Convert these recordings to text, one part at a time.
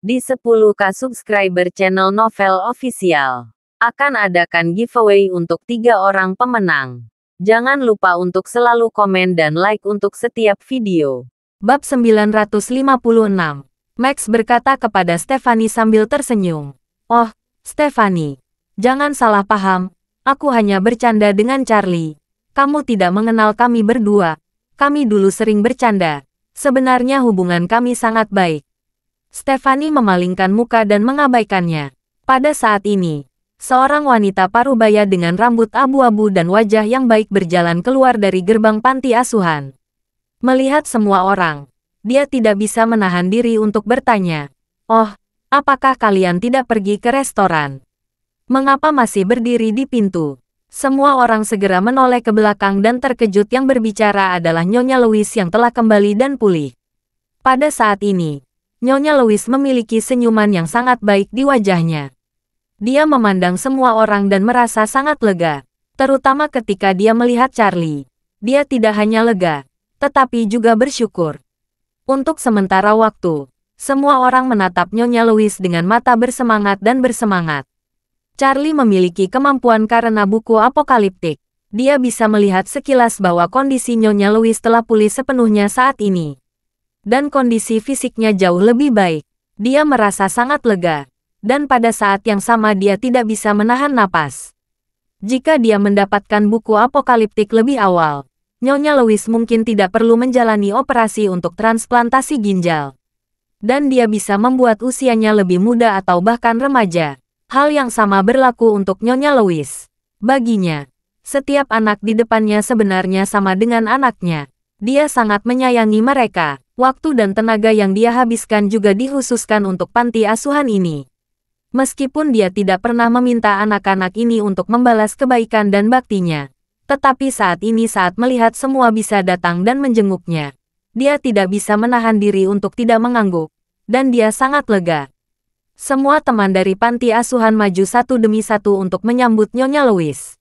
Di 10K subscriber channel Novel Official, akan adakan giveaway untuk 3 orang pemenang. Jangan lupa untuk selalu komen dan like untuk setiap video. Bab 956. Max berkata kepada Stephanie sambil tersenyum. Oh, Stephanie, jangan salah paham. Aku hanya bercanda dengan Charlie. Kamu tidak mengenal kami berdua. Kami dulu sering bercanda. Sebenarnya hubungan kami sangat baik. Stephanie memalingkan muka dan mengabaikannya. Pada saat ini, seorang wanita parubaya dengan rambut abu-abu dan wajah yang baik berjalan keluar dari gerbang panti asuhan. Melihat semua orang, dia tidak bisa menahan diri untuk bertanya, "Oh, apakah kalian tidak pergi ke restoran? Mengapa masih berdiri di pintu?" Semua orang segera menoleh ke belakang dan terkejut. Yang berbicara adalah Nyonya Louise yang telah kembali dan pulih. Pada saat ini, Nyonya Louise memiliki senyuman yang sangat baik di wajahnya. Dia memandang semua orang dan merasa sangat lega, terutama ketika dia melihat Charlie. Dia tidak hanya lega, tetapi juga bersyukur. Untuk sementara waktu, semua orang menatap Nyonya Louise dengan mata bersemangat dan bersemangat. Charlie memiliki kemampuan karena buku apokaliptik. Dia bisa melihat sekilas bahwa kondisi Nyonya Louise telah pulih sepenuhnya saat ini. Dan kondisi fisiknya jauh lebih baik. Dia merasa sangat lega. Dan pada saat yang sama dia tidak bisa menahan napas. Jika dia mendapatkan buku apokaliptik lebih awal, Nyonya Louise mungkin tidak perlu menjalani operasi untuk transplantasi ginjal. Dan dia bisa membuat usianya lebih muda atau bahkan remaja. Hal yang sama berlaku untuk Nyonya Louise. Baginya, setiap anak di depannya sebenarnya sama dengan anaknya. Dia sangat menyayangi mereka. Waktu dan tenaga yang dia habiskan juga dikhususkan untuk panti asuhan ini. Meskipun dia tidak pernah meminta anak-anak ini untuk membalas kebaikan dan baktinya, tetapi saat ini saat melihat semua bisa datang dan menjenguknya, dia tidak bisa menahan diri untuk tidak mengangguk, dan dia sangat lega. Semua teman dari panti asuhan maju satu demi satu untuk menyambut Nyonya Louise.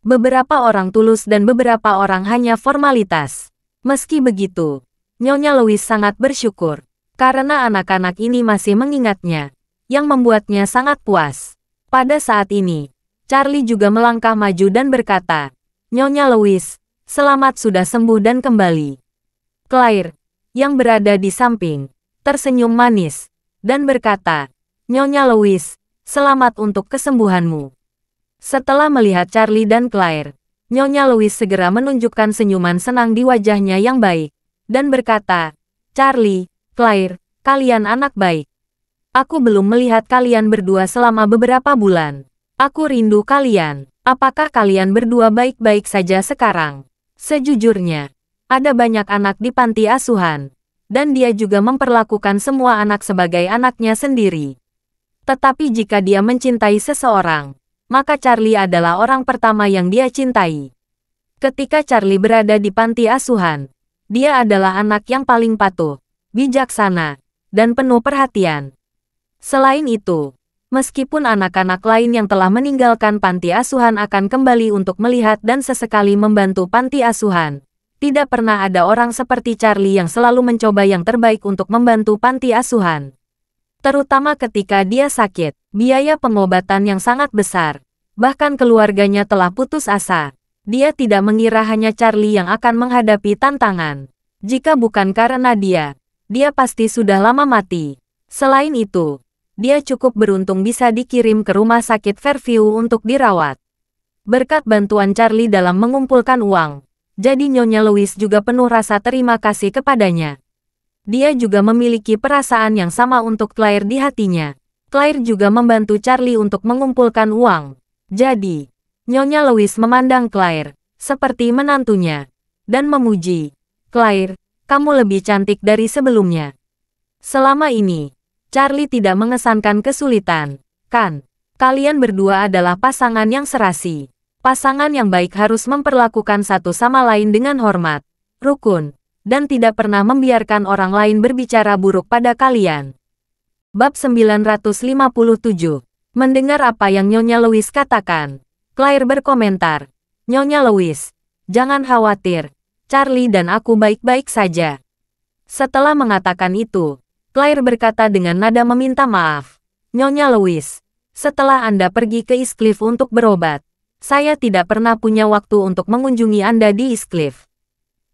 Beberapa orang tulus dan beberapa orang hanya formalitas. Meski begitu, Nyonya Louise sangat bersyukur, karena anak-anak ini masih mengingatnya, yang membuatnya sangat puas. Pada saat ini, Charlie juga melangkah maju dan berkata, "Nyonya Louise, selamat sudah sembuh dan kembali." Claire, yang berada di samping, tersenyum manis, dan berkata, "Nyonya Louise, selamat untuk kesembuhanmu." Setelah melihat Charlie dan Claire, Nyonya Louise segera menunjukkan senyuman senang di wajahnya yang baik, dan berkata, "Charlie, Claire, kalian anak baik. Aku belum melihat kalian berdua selama beberapa bulan. Aku rindu kalian. Apakah kalian berdua baik-baik saja sekarang?" Sejujurnya, ada banyak anak di panti asuhan, dan dia juga memperlakukan semua anak sebagai anaknya sendiri. Tetapi jika dia mencintai seseorang, maka Charlie adalah orang pertama yang dia cintai. Ketika Charlie berada di panti asuhan, dia adalah anak yang paling patuh, bijaksana, dan penuh perhatian. Selain itu, meskipun anak-anak lain yang telah meninggalkan panti asuhan akan kembali untuk melihat dan sesekali membantu panti asuhan, tidak pernah ada orang seperti Charlie yang selalu mencoba yang terbaik untuk membantu panti asuhan. Terutama ketika dia sakit, biaya pengobatan yang sangat besar, bahkan keluarganya telah putus asa. Dia tidak mengira hanya Charlie yang akan menghadapi tantangan. Jika bukan karena dia pasti sudah lama mati. Selain itu, dia cukup beruntung bisa dikirim ke rumah sakit Fairview untuk dirawat. Berkat bantuan Charlie dalam mengumpulkan uang, jadi Nyonya Louise juga penuh rasa terima kasih kepadanya. Dia juga memiliki perasaan yang sama untuk Claire di hatinya. Claire juga membantu Charlie untuk mengumpulkan uang. Jadi, Nyonya Louise memandang Claire seperti menantunya, dan memuji, "Claire, kamu lebih cantik dari sebelumnya." Selama ini, Charlie tidak mengesankan kesulitan, kan? Kalian berdua adalah pasangan yang serasi. Pasangan yang baik harus memperlakukan satu sama lain dengan hormat, rukun, dan tidak pernah membiarkan orang lain berbicara buruk pada kalian. Bab 957. Mendengar apa yang Nyonya Louise katakan, Claire berkomentar, "Nyonya Louise, jangan khawatir, Charlie dan aku baik-baik saja." Setelah mengatakan itu, Claire berkata dengan nada meminta maaf. Nyonya Louise, setelah Anda pergi ke Eastcliff untuk berobat, saya tidak pernah punya waktu untuk mengunjungi Anda di Eastcliff.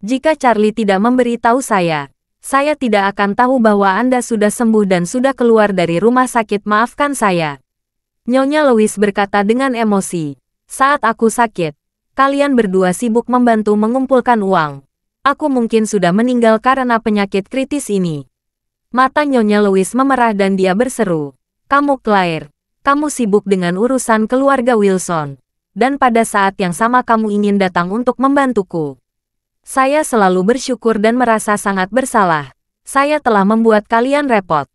Jika Charlie tidak memberitahu saya tidak akan tahu bahwa Anda sudah sembuh dan sudah keluar dari rumah sakit. Maafkan saya. Nyonya Louise berkata dengan emosi. Saat aku sakit, kalian berdua sibuk membantu mengumpulkan uang. Aku mungkin sudah meninggal karena penyakit kritis ini. Mata Nyonya Louise memerah dan dia berseru. Kamu Claire, kamu sibuk dengan urusan keluarga Wilson. Dan pada saat yang sama kamu ingin datang untuk membantuku. Saya selalu bersyukur dan merasa sangat bersalah. Saya telah membuat kalian repot.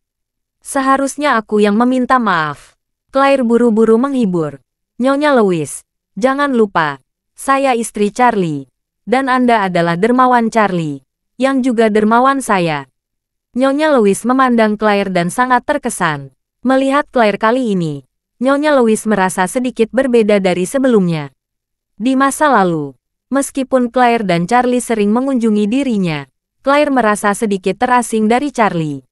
Seharusnya aku yang meminta maaf. Claire buru-buru menghibur. Nyonya Louise, jangan lupa, saya istri Charlie. Dan Anda adalah dermawan Charlie, yang juga dermawan saya. Nyonya Louise memandang Claire dan sangat terkesan. Melihat Claire kali ini, Nyonya Louise merasa sedikit berbeda dari sebelumnya. Di masa lalu, meskipun Claire dan Charlie sering mengunjungi dirinya, Claire merasa sedikit terasing dari Charlie.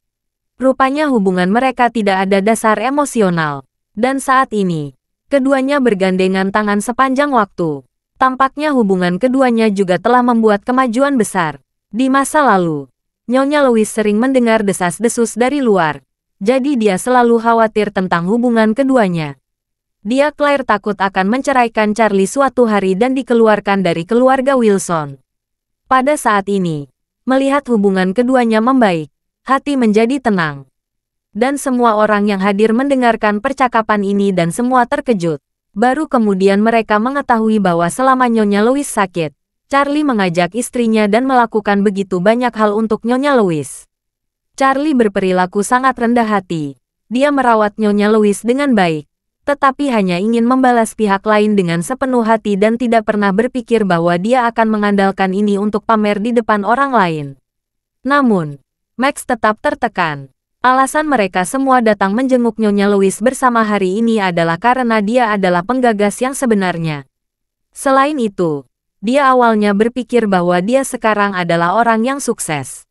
Rupanya hubungan mereka tidak ada dasar emosional. Dan saat ini, keduanya bergandengan tangan sepanjang waktu. Tampaknya hubungan keduanya juga telah membuat kemajuan besar. Di masa lalu, Nyonya Louise sering mendengar desas-desus dari luar. Jadi dia selalu khawatir tentang hubungan keduanya. Dia Claire takut akan menceraikan Charlie suatu hari dan dikeluarkan dari keluarga Wilson. Pada saat ini, melihat hubungan keduanya membaik, hati menjadi tenang. Dan semua orang yang hadir mendengarkan percakapan ini dan semua terkejut. Baru kemudian mereka mengetahui bahwa selama Nyonya Louise sakit, Charlie mengajak istrinya dan melakukan begitu banyak hal untuk Nyonya Louise. Charlie berperilaku sangat rendah hati. Dia merawat Nyonya Louise dengan baik, tetapi hanya ingin membalas pihak lain dengan sepenuh hati dan tidak pernah berpikir bahwa dia akan mengandalkan ini untuk pamer di depan orang lain. Namun, Max tetap tertekan. Alasan mereka semua datang menjenguk Nyonya Louise bersama hari ini adalah karena dia adalah penggagas yang sebenarnya. Selain itu, dia awalnya berpikir bahwa dia sekarang adalah orang yang sukses.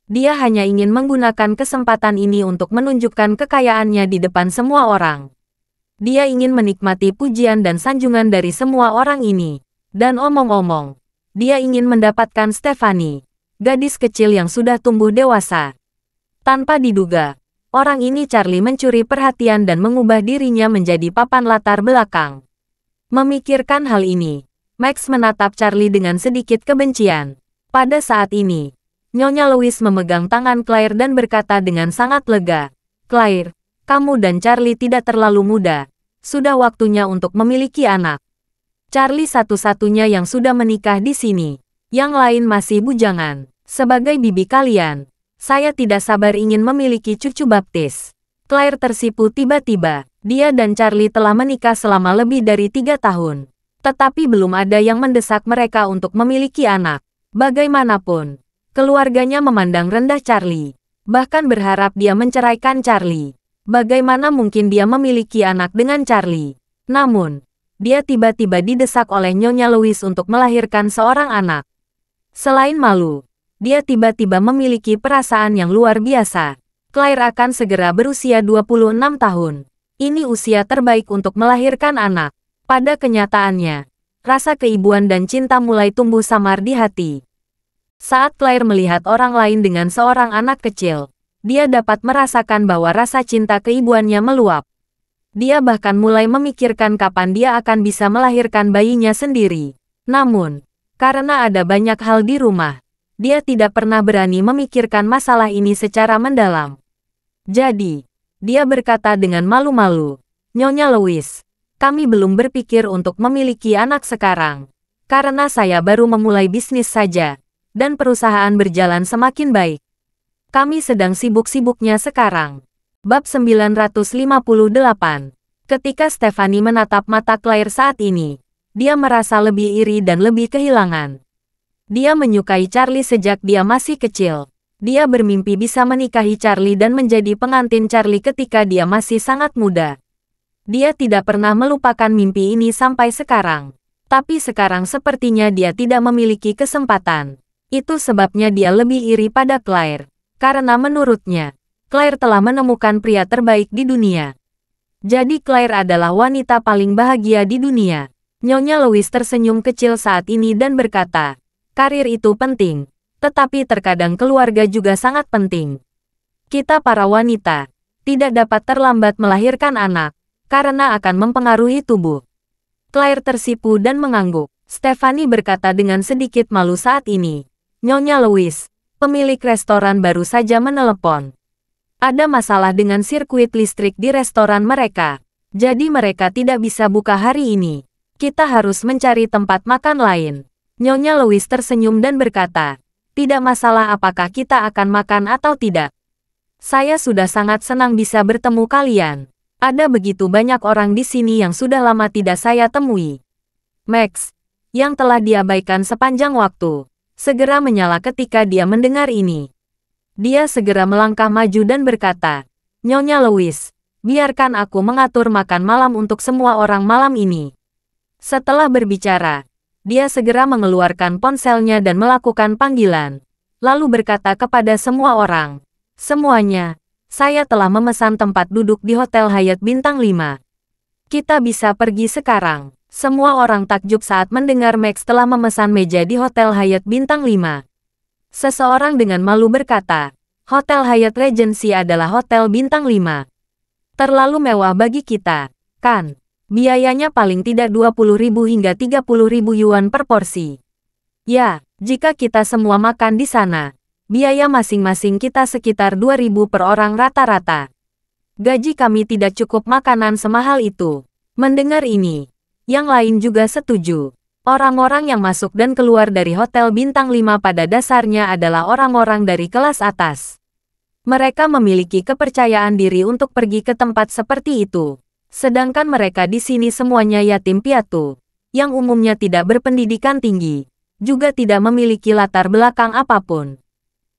Dia hanya ingin menggunakan kesempatan ini untuk menunjukkan kekayaannya di depan semua orang. Dia ingin menikmati pujian dan sanjungan dari semua orang ini. Dan omong-omong, dia ingin mendapatkan Stephanie, gadis kecil yang sudah tumbuh dewasa. Tanpa diduga, orang ini Charlie mencuri perhatian dan mengubah dirinya menjadi papan latar belakang. Memikirkan hal ini, Max menatap Charlie dengan sedikit kebencian. Pada saat ini, Nyonya Louise memegang tangan Claire dan berkata dengan sangat lega, Claire, kamu dan Charlie tidak terlalu muda. Sudah waktunya untuk memiliki anak. Charlie satu-satunya yang sudah menikah di sini. Yang lain masih bujangan. Sebagai bibi kalian, saya tidak sabar ingin memiliki cucu baptis. Claire tersipu tiba-tiba. Dia dan Charlie telah menikah selama lebih dari 3 tahun. Tetapi belum ada yang mendesak mereka untuk memiliki anak. Bagaimanapun, keluarganya memandang rendah Charlie. Bahkan berharap dia menceraikan Charlie. Bagaimana mungkin dia memiliki anak dengan Charlie? Namun, dia tiba-tiba didesak oleh Nyonya Louise untuk melahirkan seorang anak. Selain malu, dia tiba-tiba memiliki perasaan yang luar biasa. Claire akan segera berusia 26 tahun. Ini usia terbaik untuk melahirkan anak. Pada kenyataannya, rasa keibuan dan cinta mulai tumbuh samar di hati. Saat Claire melihat orang lain dengan seorang anak kecil, dia dapat merasakan bahwa rasa cinta keibuannya meluap. Dia bahkan mulai memikirkan kapan dia akan bisa melahirkan bayinya sendiri. Namun, karena ada banyak hal di rumah, dia tidak pernah berani memikirkan masalah ini secara mendalam. Jadi, dia berkata dengan malu-malu, Nyonya Louise, kami belum berpikir untuk memiliki anak sekarang, karena saya baru memulai bisnis saja, dan perusahaan berjalan semakin baik. Kami sedang sibuk-sibuknya sekarang. Bab 958. Ketika Stephanie menatap mata Claire saat ini, dia merasa lebih iri dan lebih kehilangan. Dia menyukai Charlie sejak dia masih kecil. Dia bermimpi bisa menikahi Charlie dan menjadi pengantin Charlie ketika dia masih sangat muda. Dia tidak pernah melupakan mimpi ini sampai sekarang. Tapi sekarang sepertinya dia tidak memiliki kesempatan. Itu sebabnya dia lebih iri pada Claire. Karena menurutnya, Claire telah menemukan pria terbaik di dunia. Jadi Claire adalah wanita paling bahagia di dunia. Nyonya Louise tersenyum kecil saat ini dan berkata, karir itu penting, tetapi terkadang keluarga juga sangat penting. Kita para wanita tidak dapat terlambat melahirkan anak, karena akan mempengaruhi tubuh. Claire tersipu dan mengangguk. Stephanie berkata dengan sedikit malu saat ini. Nyonya Louise, pemilik restoran baru saja menelepon. Ada masalah dengan sirkuit listrik di restoran mereka. Jadi mereka tidak bisa buka hari ini. Kita harus mencari tempat makan lain. Nyonya Louise tersenyum dan berkata, tidak masalah apakah kita akan makan atau tidak. Saya sudah sangat senang bisa bertemu kalian. Ada begitu banyak orang di sini yang sudah lama tidak saya temui. Max, yang telah diabaikan sepanjang waktu, segera menyala ketika dia mendengar ini. Dia segera melangkah maju dan berkata, Nyonya Louise, biarkan aku mengatur makan malam untuk semua orang malam ini. Setelah berbicara, dia segera mengeluarkan ponselnya dan melakukan panggilan. Lalu berkata kepada semua orang, semuanya, saya telah memesan tempat duduk di Hotel Hyatt Bintang 5. Kita bisa pergi sekarang. Semua orang takjub saat mendengar Max telah memesan meja di Hotel Hyatt Bintang 5. Seseorang dengan malu berkata, Hotel Hyatt Regency adalah hotel bintang 5. Terlalu mewah bagi kita, kan? Biayanya paling tidak 20.000 hingga 30.000 yuan per porsi. Ya, jika kita semua makan di sana, biaya masing-masing kita sekitar 2.000 per orang rata-rata. Gaji kami tidak cukup makanan semahal itu. Mendengar ini, yang lain juga setuju. Orang-orang yang masuk dan keluar dari Hotel Bintang 5 pada dasarnya adalah orang-orang dari kelas atas. Mereka memiliki kepercayaan diri untuk pergi ke tempat seperti itu. Sedangkan mereka di sini semuanya yatim piatu, yang umumnya tidak berpendidikan tinggi, juga tidak memiliki latar belakang apapun.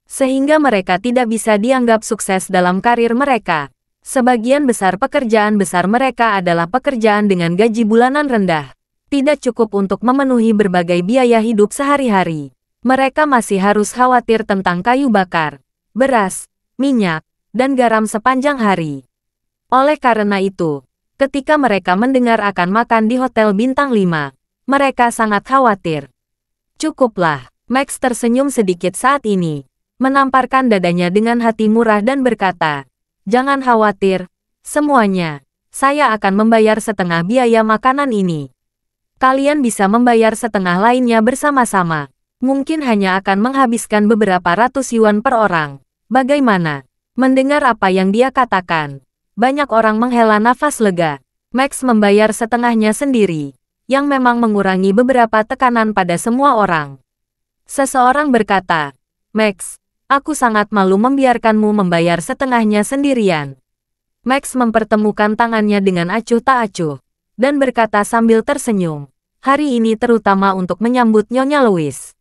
Sehingga mereka tidak bisa dianggap sukses dalam karir mereka. Sebagian besar pekerjaan besar mereka adalah pekerjaan dengan gaji bulanan rendah. Tidak cukup untuk memenuhi berbagai biaya hidup sehari-hari. Mereka masih harus khawatir tentang kayu bakar, beras, minyak, dan garam sepanjang hari. Oleh karena itu, ketika mereka mendengar akan makan di Hotel Bintang 5, mereka sangat khawatir. Cukuplah, Max tersenyum sedikit saat ini, menamparkan dadanya dengan hati murah dan berkata, jangan khawatir, semuanya, saya akan membayar setengah biaya makanan ini. Kalian bisa membayar setengah lainnya bersama-sama. Mungkin hanya akan menghabiskan beberapa ratus yuan per orang. Bagaimana? Mendengar apa yang dia katakan, banyak orang menghela nafas lega. Max membayar setengahnya sendiri, yang memang mengurangi beberapa tekanan pada semua orang. Seseorang berkata, Max, aku sangat malu membiarkanmu membayar setengahnya sendirian. Max mempertemukan tangannya dengan acuh tak acuh, dan berkata sambil tersenyum, hari ini terutama untuk menyambut Nyonya Louise.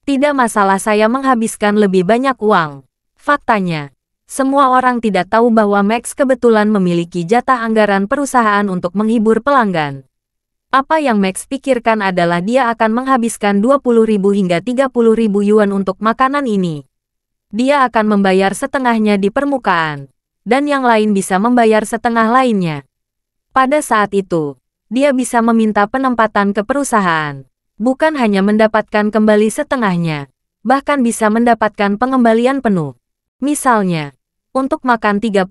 Tidak masalah saya menghabiskan lebih banyak uang. Faktanya, semua orang tidak tahu bahwa Max kebetulan memiliki jatah anggaran perusahaan untuk menghibur pelanggan. Apa yang Max pikirkan adalah dia akan menghabiskan 20.000 hingga 30.000 yuan untuk makanan ini. Dia akan membayar setengahnya di permukaan, dan yang lain bisa membayar setengah lainnya. Pada saat itu, dia bisa meminta penempatan ke perusahaan, bukan hanya mendapatkan kembali setengahnya, bahkan bisa mendapatkan pengembalian penuh. Misalnya, untuk makan 30.000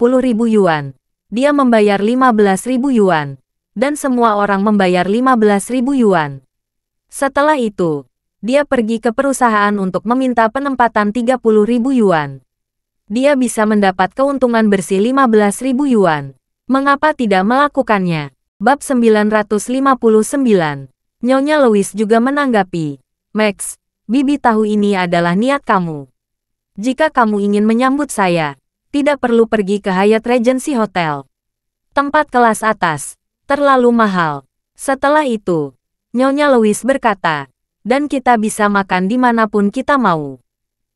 yuan, dia membayar 15.000 yuan, dan semua orang membayar 15.000 yuan. Setelah itu, dia pergi ke perusahaan untuk meminta penempatan 30.000 yuan. Dia bisa mendapat keuntungan bersih 15.000 yuan. Mengapa tidak melakukannya? Bab 959. Nyonya Louise juga menanggapi, Max, Bibi tahu ini adalah niat kamu. Jika kamu ingin menyambut saya, tidak perlu pergi ke Hyatt Regency Hotel. Tempat kelas atas, terlalu mahal. Setelah itu, Nyonya Louise berkata, dan kita bisa makan dimanapun kita mau.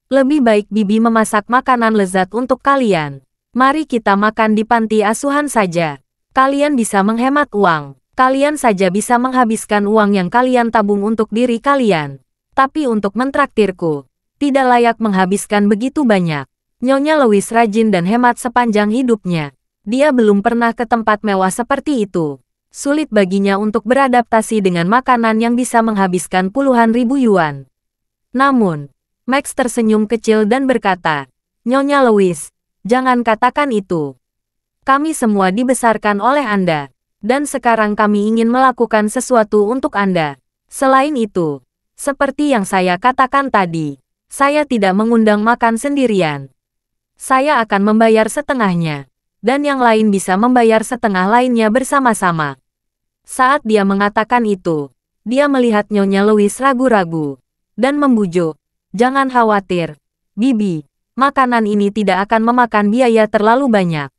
Lebih baik Bibi memasak makanan lezat untuk kalian. Mari kita makan di panti asuhan saja. Kalian bisa menghemat uang. Kalian saja bisa menghabiskan uang yang kalian tabung untuk diri kalian. Tapi untuk mentraktirku, tidak layak menghabiskan begitu banyak. Nyonya Louise rajin dan hemat sepanjang hidupnya. Dia belum pernah ke tempat mewah seperti itu. Sulit baginya untuk beradaptasi dengan makanan yang bisa menghabiskan puluhan ribu yuan. Namun, Max tersenyum kecil dan berkata, "Nyonya Louise, jangan katakan itu. Kami semua dibesarkan oleh Anda, dan sekarang kami ingin melakukan sesuatu untuk Anda. Selain itu, seperti yang saya katakan tadi, saya tidak mengundang makan sendirian. Saya akan membayar setengahnya, dan yang lain bisa membayar setengah lainnya bersama-sama." Saat dia mengatakan itu, dia melihat Nyonya Louise ragu-ragu dan membujuk, "Jangan khawatir, Bibi, makanan ini tidak akan memakan biaya terlalu banyak.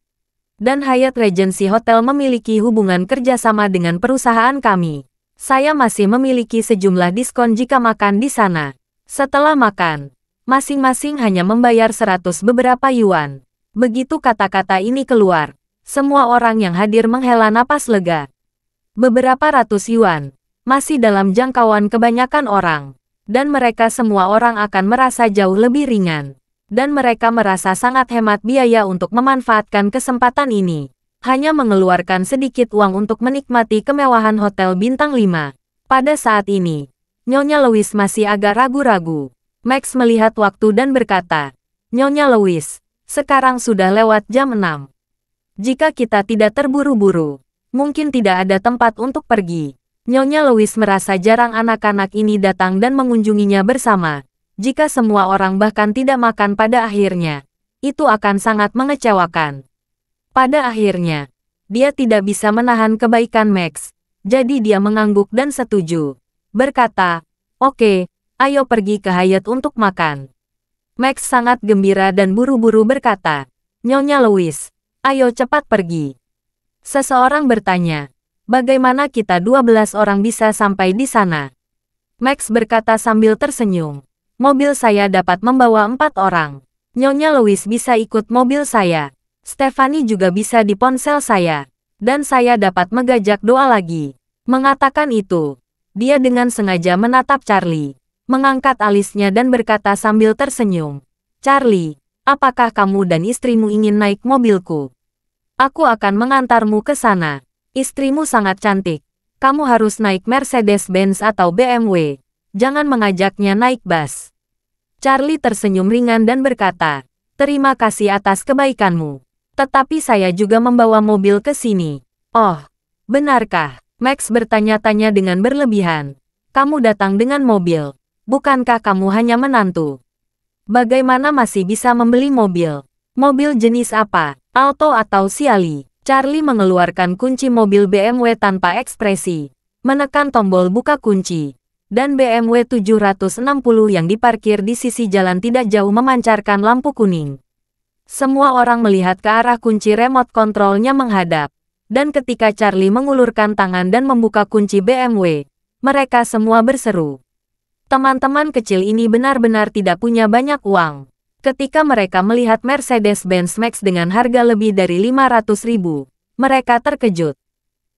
Dan Hyatt Regency Hotel memiliki hubungan kerjasama dengan perusahaan kami. Saya masih memiliki sejumlah diskon jika makan di sana. Setelah makan, masing-masing hanya membayar 100 beberapa yuan." Begitu kata-kata ini keluar, semua orang yang hadir menghela napas lega. Beberapa ratus yuan, masih dalam jangkauan kebanyakan orang, dan mereka semua orang akan merasa jauh lebih ringan, dan mereka merasa sangat hemat biaya untuk memanfaatkan kesempatan ini, hanya mengeluarkan sedikit uang untuk menikmati kemewahan hotel bintang 5. Pada saat ini, Nyonya Louise masih agak ragu-ragu. Max melihat waktu dan berkata, "Nyonya Louise, sekarang sudah lewat jam 6. Jika kita tidak terburu-buru, mungkin tidak ada tempat untuk pergi." Nyonya Louise merasa jarang anak-anak ini datang dan mengunjunginya bersama. Jika semua orang bahkan tidak makan pada akhirnya, itu akan sangat mengecewakan. Pada akhirnya, dia tidak bisa menahan kebaikan Max, jadi dia mengangguk dan setuju. Berkata, "Oke, ayo pergi ke Hyatt untuk makan." Max sangat gembira dan buru-buru berkata, "Nyonya Louise, ayo cepat pergi." Seseorang bertanya, "Bagaimana kita 12 orang bisa sampai di sana?" Max berkata sambil tersenyum, "Mobil saya dapat membawa 4 orang. Nyonya Louise bisa ikut mobil saya. Stephanie juga bisa di ponsel saya. Dan saya dapat megajak doa lagi." Mengatakan itu, dia dengan sengaja menatap Charlie, mengangkat alisnya dan berkata sambil tersenyum, "Charlie, apakah kamu dan istrimu ingin naik mobilku? Aku akan mengantarmu ke sana. Istrimu sangat cantik. Kamu harus naik Mercedes-Benz atau BMW. Jangan mengajaknya naik bus." Charlie tersenyum ringan dan berkata, "Terima kasih atas kebaikanmu. Tetapi saya juga membawa mobil ke sini." "Oh, benarkah?" Max bertanya-tanya dengan berlebihan. "Kamu datang dengan mobil. Bukankah kamu hanya menantu? Bagaimana masih bisa membeli mobil? Mobil jenis apa? Alto atau Ciali?" Charlie mengeluarkan kunci mobil BMW tanpa ekspresi, menekan tombol buka kunci, dan BMW 760 yang diparkir di sisi jalan tidak jauh memancarkan lampu kuning. Semua orang melihat ke arah kunci remote kontrolnya menghadap, dan ketika Charlie mengulurkan tangan dan membuka kunci BMW, mereka semua berseru. Teman-teman kecil ini benar-benar tidak punya banyak uang. Ketika mereka melihat Mercedes-Benz Max dengan harga lebih dari 500.000, mereka terkejut.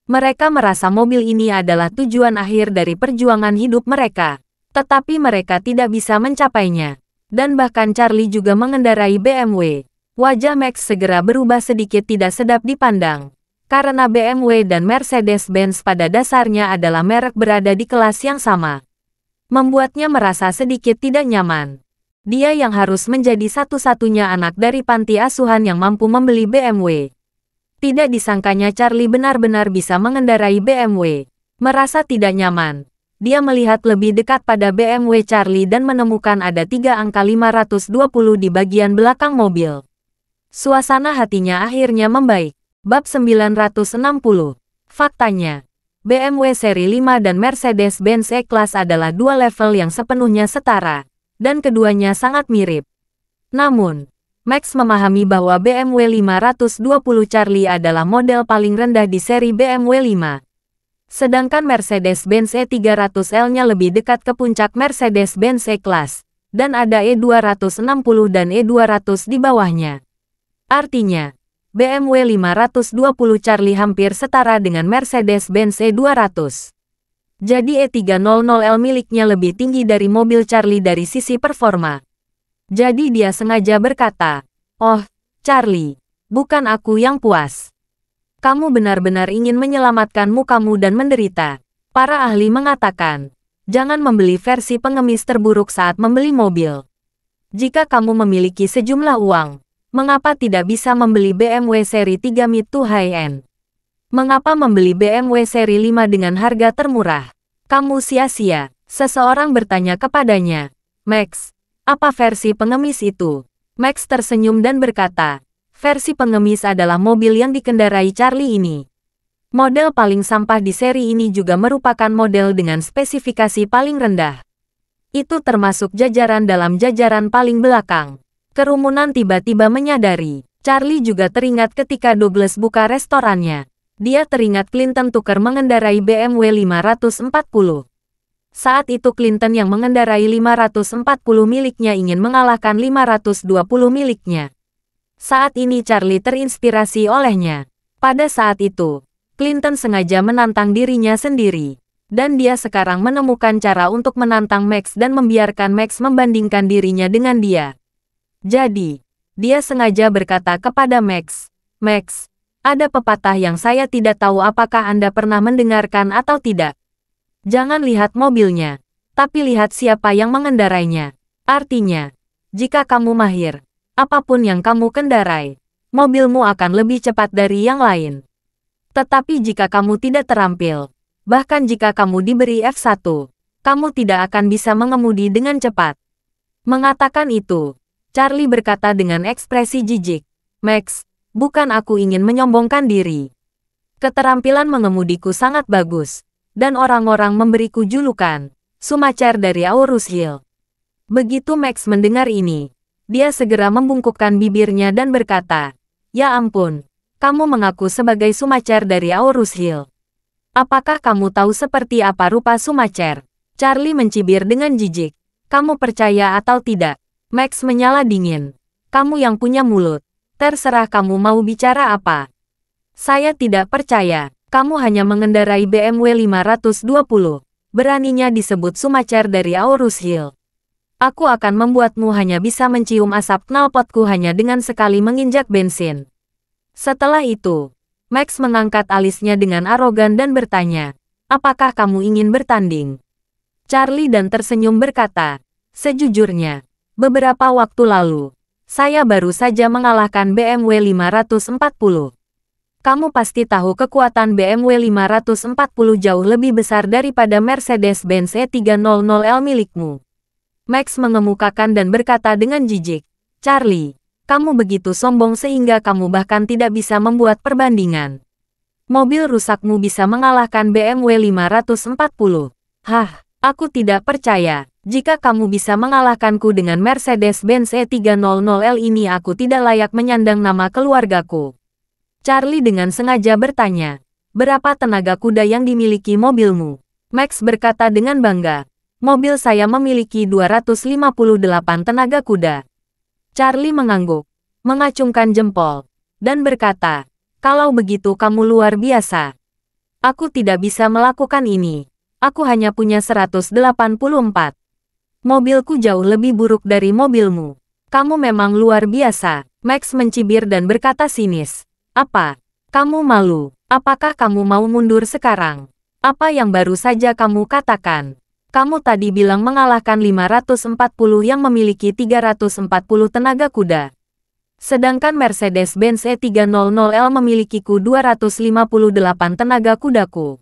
Mereka merasa mobil ini adalah tujuan akhir dari perjuangan hidup mereka, tetapi mereka tidak bisa mencapainya. Dan bahkan Charlie juga mengendarai BMW. Wajah Max segera berubah sedikit tidak sedap dipandang, karena BMW dan Mercedes-Benz pada dasarnya adalah merek berada di kelas yang sama. Membuatnya merasa sedikit tidak nyaman. Dia yang harus menjadi satu-satunya anak dari panti asuhan yang mampu membeli BMW. Tidak disangkanya Charlie benar-benar bisa mengendarai BMW. Merasa tidak nyaman, dia melihat lebih dekat pada BMW Charlie dan menemukan ada 3 angka 520 di bagian belakang mobil. Suasana hatinya akhirnya membaik. Bab 960. Faktanya, BMW seri 5 dan Mercedes-Benz E-Class adalah dua level yang sepenuhnya setara, dan keduanya sangat mirip. Namun, Max memahami bahwa BMW 520 Charlie adalah model paling rendah di seri BMW 5. Sedangkan Mercedes-Benz E300L-nya lebih dekat ke puncak Mercedes-Benz E-Class, dan ada E260 dan E200 di bawahnya. Artinya, BMW 520 Charlie hampir setara dengan Mercedes-Benz E200. Jadi E300L miliknya lebih tinggi dari mobil Charlie dari sisi performa. Jadi dia sengaja berkata, Oh, Charlie, bukan aku yang puas. Kamu benar-benar ingin menyelamatkan mukamu dan menderita. Para ahli mengatakan, jangan membeli versi pengemis terburuk saat membeli mobil. Jika kamu memiliki sejumlah uang, mengapa tidak bisa membeli BMW seri 3 mid to high-end? Mengapa membeli BMW seri 5 dengan harga termurah? Kamu sia-sia, seseorang bertanya kepadanya. Max, apa versi pengemis itu? Max tersenyum dan berkata, versi pengemis adalah mobil yang dikendarai Charlie ini. Model paling sampah di seri ini juga merupakan model dengan spesifikasi paling rendah. Itu termasuk jajaran dalam jajaran paling belakang. Kerumunan tiba-tiba menyadari. Charlie juga teringat ketika Douglas buka restorannya. Dia teringat Clinton Tucker mengendarai BMW 540. Saat itu Clinton yang mengendarai 540 miliknya ingin mengalahkan 520 miliknya. Saat ini Charlie terinspirasi olehnya. Pada saat itu, Clinton sengaja menantang dirinya sendiri. Dan dia sekarang menemukan cara untuk menantang Max dan membiarkan Max membandingkan dirinya dengan dia. Jadi, dia sengaja berkata kepada Max, Max, ada pepatah yang saya tidak tahu apakah Anda pernah mendengarkan atau tidak. Jangan lihat mobilnya, tapi lihat siapa yang mengendarainya. Artinya, jika kamu mahir, apapun yang kamu kendarai, mobilmu akan lebih cepat dari yang lain. Tetapi jika kamu tidak terampil, bahkan jika kamu diberi F1, kamu tidak akan bisa mengemudi dengan cepat. Mengatakan itu, Charlie berkata dengan ekspresi jijik, Max, bukan aku ingin menyombongkan diri. Keterampilan mengemudiku sangat bagus, dan orang-orang memberiku julukan, Schumacher dari Aurus Hill. Begitu Max mendengar ini, dia segera membungkukkan bibirnya dan berkata, ya ampun, kamu mengaku sebagai Schumacher dari Aurus Hill. Apakah kamu tahu seperti apa rupa Schumacher? Charlie mencibir dengan jijik. Kamu percaya atau tidak? Max menyala dingin. Kamu yang punya mulut. Terserah kamu mau bicara apa. Saya tidak percaya. Kamu hanya mengendarai BMW 520. Beraninya disebut Schumacher dari Aurus Hill. Aku akan membuatmu hanya bisa mencium asap knalpotku hanya dengan sekali menginjak bensin. Setelah itu, Max mengangkat alisnya dengan arogan dan bertanya, apakah kamu ingin bertanding? Charlie dan tersenyum berkata, sejujurnya, beberapa waktu lalu, saya baru saja mengalahkan BMW 540. Kamu pasti tahu kekuatan BMW 540 jauh lebih besar daripada Mercedes-Benz E300L milikmu. Max mengemukakan dan berkata dengan jijik, Charlie, kamu begitu sombong sehingga kamu bahkan tidak bisa membuat perbandingan. Mobil rusakmu bisa mengalahkan BMW 540. Hah, aku tidak percaya. Jika kamu bisa mengalahkanku dengan Mercedes-Benz E300L ini aku tidak layak menyandang nama keluargaku. Charlie dengan sengaja bertanya, berapa tenaga kuda yang dimiliki mobilmu? Max berkata dengan bangga, mobil saya memiliki 258 tenaga kuda. Charlie mengangguk, mengacungkan jempol, dan berkata, kalau begitu kamu luar biasa. Aku tidak bisa melakukan ini. Aku hanya punya 184. Mobilku jauh lebih buruk dari mobilmu. Kamu memang luar biasa. Max mencibir dan berkata sinis. Apa? Kamu malu? Apakah kamu mau mundur sekarang? Apa yang baru saja kamu katakan? Kamu tadi bilang mengalahkan 540 yang memiliki 340 tenaga kuda. Sedangkan Mercedes-Benz E300L memilikiku 258 tenaga kudaku.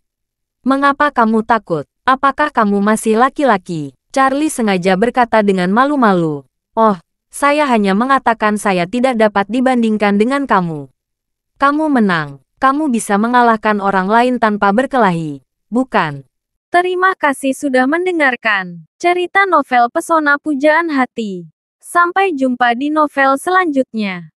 Mengapa kamu takut? Apakah kamu masih laki-laki? Charlie sengaja berkata dengan malu-malu. Oh, saya hanya mengatakan saya tidak dapat dibandingkan dengan kamu. Kamu menang. Kamu bisa mengalahkan orang lain tanpa berkelahi, bukan? Terima kasih sudah mendengarkan cerita novel Pesona Pujaan Hati. Sampai jumpa di novel selanjutnya.